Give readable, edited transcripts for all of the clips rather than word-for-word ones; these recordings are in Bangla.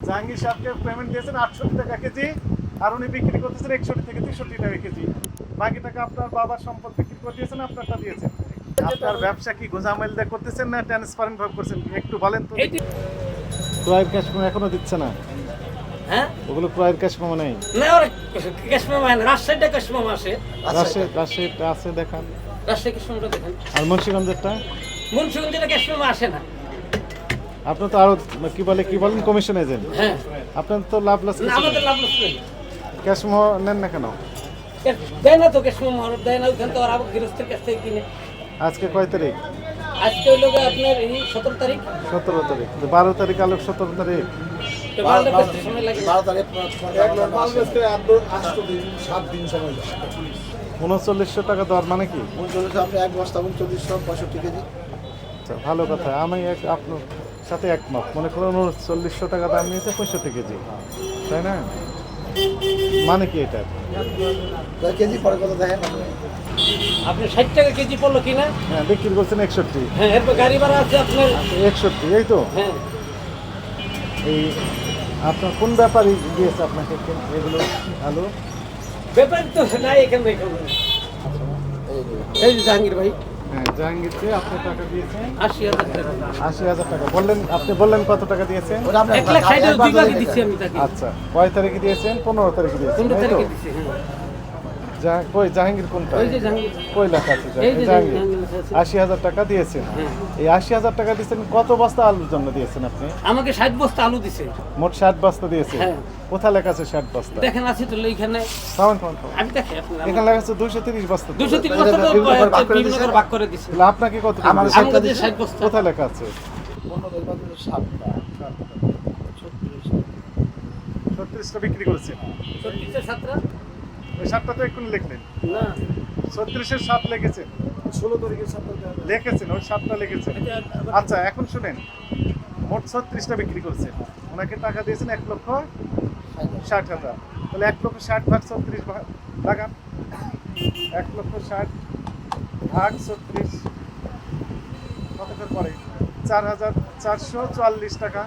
জাহাঙ্গীর সাহেবকে পেমেন্ট দিয়েছেন 68 টাকা কেজি, আর উনি বিক্রি করতেছেন 61 থেকে 63 টাকা কেজি। বাকি টাকা আপনার বাবার সম্পদ বিক্রি করে দিয়েছেন, আপনারটা দিয়েছেন। আপনার ব্যবসা কি গোজামিল দিয়ে করতেছেন না ট্রান্সপারেন্ট ভাবে করছেন একটু বলেন তো। ক্রয়ের ক্যাশ মেমো এখনো দিচ্ছে না? হ্যাঁ, ওগুলো ক্রয়ের ক্যাশ মেমো নেই। না ওরা ক্যাশ মেমো আনে, রাজশাহীটা ক্যাশ মেমো আসে। রাজশাহীটা আছে দেখান, রাজশাহী ক্যাশ মেমোটা দেখেন। আর মুন্সিগঞ্জেরটা? মুন্সিগঞ্জের ক্যাশ মেমো আসে না। আপনার তো আরো কি বলেন কমিশন এজেন্ট। হ্যাঁ, আপনার তো লাভ লস না আমাদের লাভ লস নেই। ক্যাশ মেমো নেন না কেন? দেয় না তো ক্যাশ মেমো, আর দেয় না, ওইখান তো আর আবার গৃহস্থের কাছ থেকে কিনে। আজকে কয় তারিখ? আজকে হইল আপনার এই 17 তারিখ। 17 তারিখ, 12 তারিখ আলোক 17 তারিখ। তো বারোটা বেচতে সময় লাগে। 12 তারিখ 7 দিন সময় লাগে। 3900 টাকা দর মানে কি? 39 আপনি এক বস্তা 3965 কেজি। আচ্ছা, ভালো কথা। আমি আপনার সাথে একমত। মনে করুন 3900 টাকা দাম নিয়েছে 65 কেজি, তাই না? মানে কি এটা? কয় কেজি পরে কত দেখেন আপনি 60 টাকা কেজি পড়লো কিনা? হ্যাঁ, বিক্রি করছেন 61। হ্যাঁ, এরপর গাড়ি ভাড়া আছে আপনার। 61, এই তো। হ্যাঁ, এই আপনার কোন ব্যাপারই দিয়েছে আপনাকে এগুলো আলু? ব্যাপার তো নাই এখানে। এই যে জাহাঙ্গীর ভাই হ্যাঁ, জাহাঙ্গীরকে আপনি টাকা দিয়েছেন 80,000 টাকা। 80,000 টাকা। আপনি বললেন কত টাকা দিয়েছেন? 1,60,000 দুই ভাগে দিচ্ছি আমি তাকে। আচ্ছা, কয় তারিখে দিয়েছেন? 15 তারিখে দিয়েছেন, 15 এই তো? তারিখে দিচ্ছি। কই জাহাঙ্গীর কোনটা? ওই যে জাহাঙ্গীর, কই লেখা আছে এই যে জাহাঙ্গীর? জাহাঙ্গীর লেখা আছে। 80,000 টাকা দিয়েছেন। হ্যাঁ। এই 80,000 টাকা দিয়েছেন কত বস্তা আলুর জন্য দিয়েছেন আপনি? আমাকে 60 বস্তা আলু দিছে। মোট 60 বস্তা দিয়েছেন। হ্যাঁ। কোথায় লেখা আছে 60 বস্তা? দেখেন আছে তো এইখানে। থামেন। আমি দেখি আপনার এখানে লেখা আছে 230 বস্তা। 230 বস্তা তো বিভিন্ন করে ভাগ করে দিছে। তাহলে আপনাকে কত আমার দিয়েছে? আমাকে দিয়ে 60 বস্তা। কোথায় লেখা আছে? 36টা বিক্রি করেছেন। 36 এর 7টা? ওই 7টা তো এক্ষুনি লিখলেন। না, 36-এর 7 লিখেছেন। 16 তারিখের 7 লিখেছেন, ওই 7টা লিখেছেন। এটা আচ্ছা, এখন শুনেন, মোট 36টা বিক্রি করছেন। ওনাকে টাকা দিয়েছেন 1,60,000। তাহলে 1,60,000 ভাগ 36 লাগান। 1,60,000 ভাগ 36 কত করে পড়ে? 4,444 টাকা।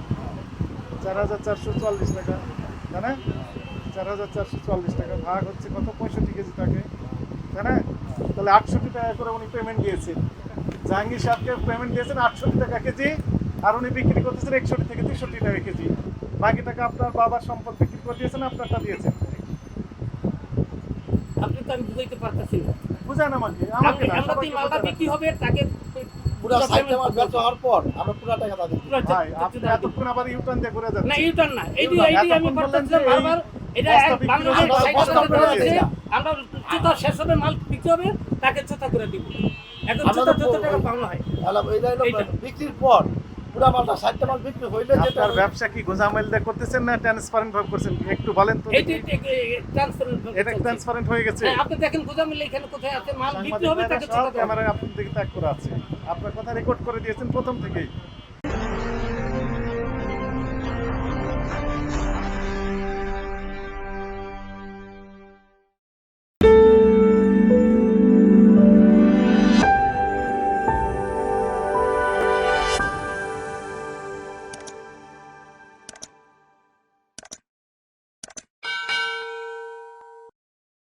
4,444 টাকা, তাই না? 4,444 টাকা ভাগ হচ্ছে কত? 65 কেজি থাকে, তাই না? তাহলে 68 টাকা করে উনি পেমেন্ট দিয়েছেন। জাহাঙ্গীর সাহেবকে পেমেন্ট দিয়েছেন 68 টাকা কেজি, আর উনি বিক্রি করতেছেন 61 থেকে 63 টাকা কেজি। বাকি টাকা আপনার বাবার সম্পদ বিক্রি করে দিয়েছেন, আপনারটা দিয়েছেন। আপনি তো আমি বুঝাইতে পারতেছি না। বুঝান আমাকে না, আমরা তো সবাইকে মালটা বোঝান। বিক্রি হবে তাকে পুরো 60 মাস ব্যবসা হওয়ার পর আমরা পুরো টাকা তাদের দিই। ভাই, আপনি এতক্ষণ আবার ইউটার্ন দিয়ে ঘুরে না যাচ্ছেন। ইউটার্ন না, এইটি আমি এতক্ষণ বললেন করতেছিলাম যে এই বারবার। এটা বস্তা বিক্রি বাংলাদেশ করে সাইড বস্তা করে করে আছে। দিই। আমরা জুতা শেষ হবে, মাল বিক্রি হবে, তাকে জুতা করে দিব। এখন আমরা জুতা তো যত টাকা পাওয়া হয়। এইটা হলো এইটা। বিক্রির পর পুরো মালটা 60 মাল বিক্রি হইলে যেটা আপনার ব্যবসা কি গোজামিল দিয়ে করতেছেন না ট্রান্সপারেন্ট ভাবে করছেন একটু বলেন তো। এইটি ট্রান্সফার। এটা ট্রান্সপারেন্ট হয়ে গেছে। হ্যাঁ, আপনি দেখেন গোদামিলে এখানে কোথায় আছে মাল বিক্রি হবে, তাকে জুতা দেওয়া হবে। ক্যামেরায় আপনার দিকে তাক করা আছে। আপনার কথা রেকর্ড করে দিয়েছেন প্রথম থেকেই।